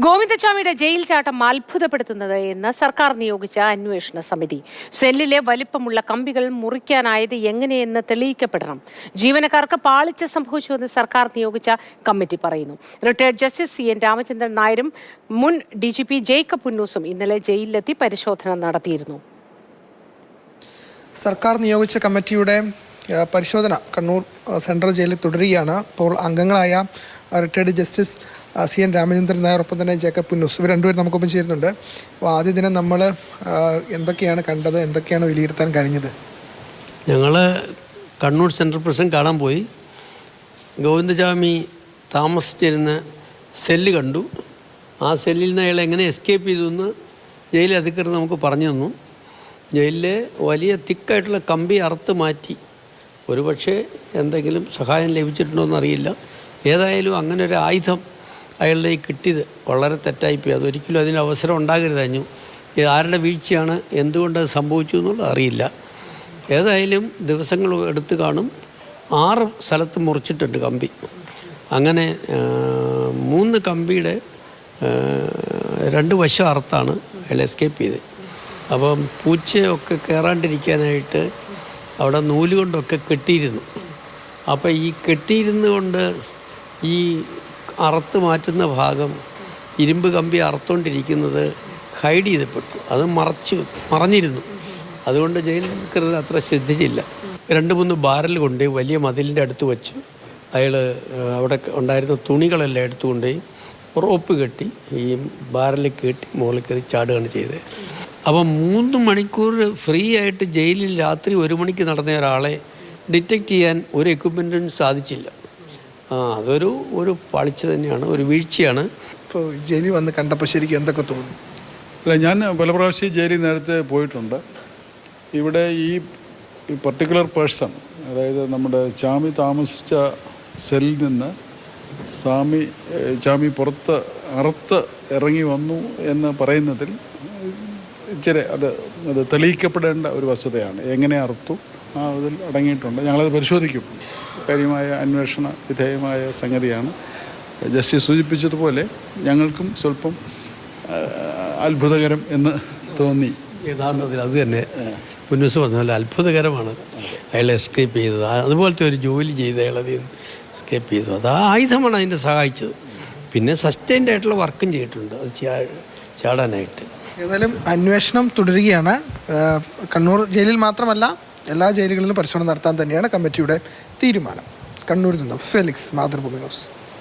ഗോവിന്ദച്ചാമിയുടെ jail ചാട്ടം അത്ഭുതപ്പെടുത്തുന്നത് എന്ന് സർക്കാർ നിയോഗിച്ച അന്വേഷണ സമിതി. സെല്ലിലെ വലിപ്പമുള്ള കമ്പികൾ മുറിക്കാനായത് എങ്ങനെയെന്ന് തെളിയിക്കപ്പെടണം. ജീവനക്കാർക്ക് പാളിച്ച സംഭവിച്ചുവെന്ന് സർക്കാർ നിയോഗിച്ച കമ്മിറ്റി പറയുന്നു. റിട്ടയർഡ് ജസ്റ്റിസ് CN രാമചന്ദ്രൻ നായരും മുൻ DGP ജേക്കബ് പുന്നൂസും ഇന്നലെ ജയിലിലെത്തി പരിശോധന നടത്തിയിരുന്നു. സർക്കാർ നിയോഗിച്ച കമ്മിറ്റിയുടെ പരിശോധന കണ്ണൂർ സെൻട്രൽ ജയിലിൽ തുടരുകയാണ്. ഇപ്പോൾ അംഗങ്ങളായ retired justice CN Ramachandran Nair, ഒപ്പം തന്നെ ജേക്കബ് പുന്നൂസ്, ഇവർ രണ്ടുപേരും നമുക്കൊപ്പം ചേരുന്നുണ്ട്. അപ്പോൾ ആദ്യ ദിനം നമ്മൾ എന്തൊക്കെയാണ് കണ്ടത്, എന്തൊക്കെയാണ് വിലയിരുത്താൻ കഴിഞ്ഞത്? ഞങ്ങൾ കണ്ണൂർ സെൻട്രൽ പ്രison കാണാൻ പോയി. ഗോവിന്ദചാമി താമസിച്ചിരുന്ന സെല്ല് കണ്ടു. ആ സെല്ലിൽ നിന്ന് അയാൾ എങ്ങനെ എസ്കേപ്പ് ചെയ്തു എന്ന് ജയിൽ അധികൃതർ നമുക്ക് പറഞ്ഞു തന്നു. ജയിലിലെ വലിയ തിക്കായിട്ടുള്ള കമ്പി അറുത്ത് മാറ്റി. ഒരുപക്ഷെ എന്തെങ്കിലും സഹായം ലഭിച്ചിട്ടുണ്ടോ എന്നറിയില്ല. ഏതായാലും അങ്ങനെ ഒരു ആയുധം അയാളുടെ കിട്ടിയത് വളരെ തെറ്റായിപ്പോയി. അതൊരിക്കലും അതിന് അവസരം ഉണ്ടാകരുതഞ്ഞു. ആരുടെ വീഴ്ചയാണ്, എന്തുകൊണ്ടത് സംഭവിച്ചു എന്നുള്ളത് അറിയില്ല. ഏതായാലും ദിവസങ്ങൾ എടുത്ത് കാണും. 6 സ്ഥലത്ത് മുറിച്ചിട്ടുണ്ട് കമ്പി. അങ്ങനെ 3 കമ്പിയുടെ 2 വശം അറുത്താണ് അയാൾ എസ്കേപ്പ് ചെയ്തത്. അപ്പം പൂച്ചയൊക്കെ കയറാണ്ടിരിക്കാനായിട്ട് അവിടെ നൂലുകൊണ്ടൊക്കെ കെട്ടിയിരുന്നു. അപ്പോൾ ഈ കെട്ടിയിരുന്നുകൊണ്ട് ഈ അറുത്ത് മാറ്റുന്ന ഭാഗം, ഇരുമ്പ് കമ്പി അറുത്തുകൊണ്ടിരിക്കുന്നത് ഹൈഡ് ചെയ്തപ്പെട്ടു. അത് മറഞ്ഞിരുന്നു. അതുകൊണ്ട് ജയിൽ അധികൃതർ അത്ര ശ്രദ്ധിച്ചില്ല. 2-3 ബാരൽ കൊണ്ട് വലിയ മതിലിൻ്റെ അടുത്ത് വെച്ച് അയാൾ അവിടെ ഉണ്ടായിരുന്ന തുണികളെല്ലാം എടുത്തുകൊണ്ടുപോയി റോപ്പ് കെട്ടി ഈ ബാരലിൽ കെട്ടി മുകളിൽ കയറി ചാടുകയാണ് ചെയ്തത്. അപ്പം 3 മണിക്കൂർ ഫ്രീ ആയിട്ട് ജയിലിൽ രാത്രി 1 മണിക്ക് നടന്ന ഒരാളെ ഡിറ്റക്റ്റ് ചെയ്യാൻ ഒരു എക്യുപ്മെൻറ്റിനും സാധിച്ചില്ല. അതൊരു പാളിച്ച തന്നെയാണ്, ഒരു വീഴ്ചയാണ്. ഇപ്പോൾ ജയിലിൽ വന്ന് കണ്ടപ്പോൾ ശരിക്കും എന്തൊക്കെ തോന്നി? അല്ല, ഞാൻ പല പ്രാവശ്യം ജയിലിൽ നേരത്തെ പോയിട്ടുണ്ട്. ഇവിടെ ഈ പർട്ടിക്കുലർ പേഴ്സൺ, അതായത് നമ്മുടെ ചാമി താമസിച്ച സെല്ലിൽ നിന്ന് ചാമി പുറത്ത് അറുത്ത് ഇറങ്ങി വന്നു എന്ന് പറയുന്നതിൽ ഇച്ചിരി അത് തെളിയിക്കപ്പെടേണ്ട ഒരു വസ്തുതയാണ്. എങ്ങനെ അറുത്തു അതിൽ അടങ്ങിയിട്ടുണ്ട്. ഞങ്ങളത് പരിശോധിക്കും. കാര്യമായ അന്വേഷണ വിധേയമായ സംഗതിയാണ്. ജസ്റ്റിസ് സൂചിപ്പിച്ചതുപോലെ ഞങ്ങൾക്കും സ്വല്പം അത്ഭുതകരം എന്ന് തോന്നി. യഥാർത്ഥത്തിൽ അത് തന്നെ പുന്നൂസ് പറഞ്ഞ പോലെ അത്ഭുതകരമാണ് അയാൾ എസ്കേപ്പ് ചെയ്തത്. അതുപോലത്തെ ഒരു ജോലി ചെയ്ത് അയാൾ അതിൽ എസ്കേപ്പ് ചെയ്തു. അത് ആ ആയുധമാണ് അതിനെ സഹായിച്ചത്. പിന്നെ സസ്റ്റൈൻഡ് ആയിട്ടുള്ള വർക്കും ചെയ്തിട്ടുണ്ട് അത് ചാടാനായിട്ട്. ഏതായാലും അന്വേഷണം തുടരുകയാണ്. കണ്ണൂർ ജയിലിൽ മാത്രമല്ല എല്ലാ ജയിലുകളിലും പരിശോധന നടത്താൻ തന്നെയാണ് കമ്മിറ്റിയുടെ തീരുമാനം. കണ്ണൂരിൽ നിന്നും ഫെലിക്സ്, മാതൃഭൂമി ന്യൂസ്.